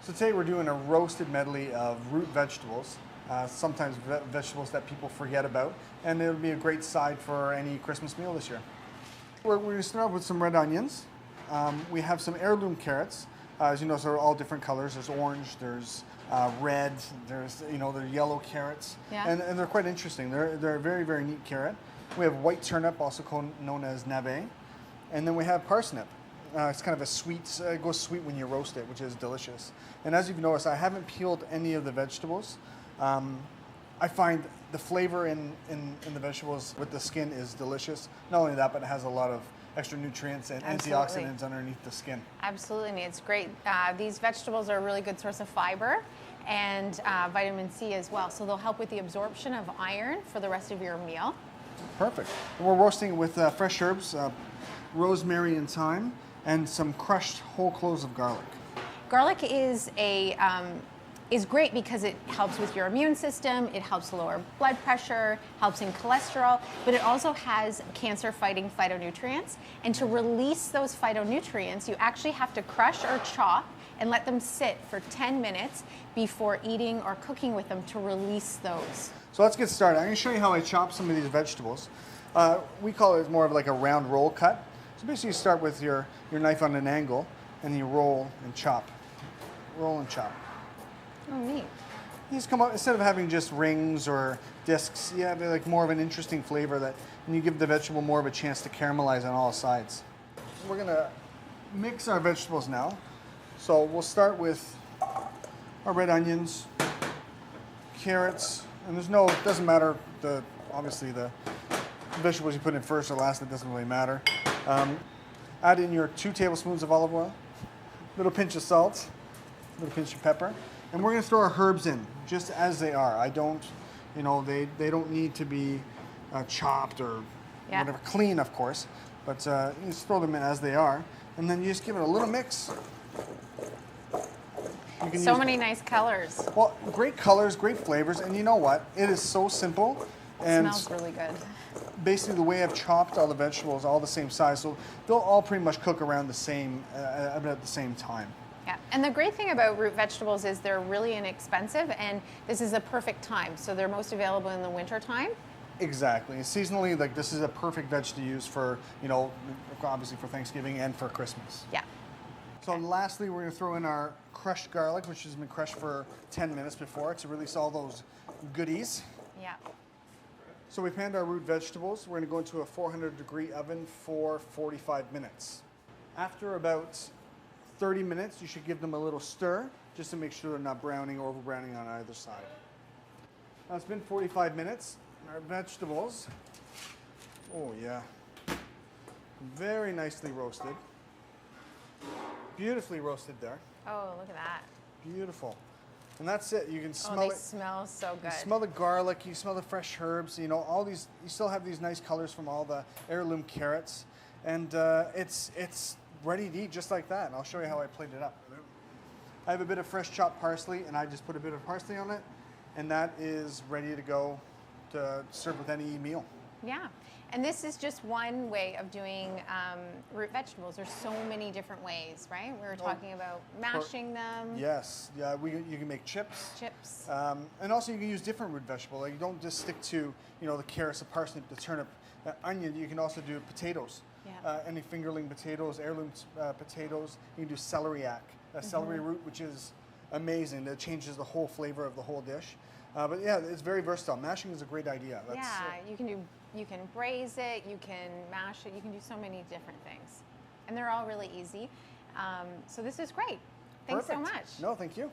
So today we're doing a roasted medley of root vegetables, sometimes vegetables that people forget about, and it'll be a great side for any Christmas meal this year. We're going to start off with some red onions. We have some heirloom carrots. As you know, so they're all different colors. There's orange, there's red, there's, they're yellow carrots, Yeah. and they're quite interesting. They're a very, very neat carrot. We have white turnip, also known as navet, and then we have parsnip. It's kind of a sweet, it goes sweet when you roast it, which is delicious. And as you've noticed, I haven't peeled any of the vegetables. I find the flavor in the vegetables with the skin is delicious. Not only that, but it has a lot of extra nutrients and Absolutely. antioxidants underneath the skin. Absolutely, it's great. These vegetables are a really good source of fiber and vitamin C as well. So they'll help with the absorption of iron for the rest of your meal. Perfect. And we're roasting with fresh herbs, rosemary and thyme, and some crushed whole cloves of garlic. Garlic is great because it helps with your immune system, it helps lower blood pressure, helps in cholesterol, but it also has cancer-fighting phytonutrients. And to release those phytonutrients, you actually have to crush or chop and let them sit for 10 minutes before eating or cooking with them to release those. So let's get started. I'm going to show you how I chop some of these vegetables. We call it more of like a round roll cut. So basically you start with your knife on an angle and you roll and chop. Roll and chop. Oh, neat. You just come out, instead of having just rings or discs, you have like more of an interesting flavor and you give the vegetable more of a chance to caramelize on all sides. We're going to mix our vegetables now. So we'll start with our red onions, carrots, and it doesn't matter, obviously the vegetables you put in first or last, it doesn't really matter. Add in your 2 tablespoons of olive oil, little pinch of salt, little pinch of pepper, and we're going to throw our herbs in just as they are. They don't need to be chopped or whatever, clean of course, but you just throw them in as they are, and then you just give it a little mix. So many nice colors. Well, great colors, great flavors, and you know what? It is so simple. And Smells really good. Basically, the way I've chopped all the vegetables, all the same size, so they'll all pretty much cook around the same, about the same time. Yeah, and the great thing about root vegetables is they're really inexpensive, and this is a perfect time. So they're most available in the winter time. Exactly. Seasonally, like this is a perfect veg to use for, obviously for Thanksgiving and for Christmas. Yeah. So lastly, we're going to throw in our crushed garlic, which has been crushed for 10 minutes before to release all those goodies. Yeah. So we panned our root vegetables. We're going to go into a 400-degree oven for 45 minutes. After about 30 minutes, you should give them a little stir just to make sure they're not browning or over-browning on either side. Now it's been 45 minutes. Our vegetables, oh yeah, very nicely roasted. Beautifully roasted there. Oh, look at that. Beautiful. And that's it. You can smell they it. smell so good. You smell the garlic, you smell the fresh herbs, all these, you still have these nice colors from all the heirloom carrots. And it's ready to eat just like that. And I'll show you how I plated it up. I have a bit of fresh chopped parsley, and I just put a bit of parsley on it. And that is ready to go to serve with any meal. Yeah. And this is just one way of doing root vegetables. There's so many different ways, right? We were talking about mashing them. Yes. Yeah. You can make chips. Chips. And also you can use different root vegetable. Like you don't just stick to the carrots, the parsnip, the turnip, onion. You can also do potatoes. Yeah. Any fingerling potatoes, heirloom potatoes. You can do celeriac, celery root, which is amazing. That changes the whole flavor of the whole dish. But yeah, it's very versatile. Mashing is a great idea. You can braise it, you can mash it, you can do so many different things. And they're all really easy. So this is great. Thanks so much. No, thank you.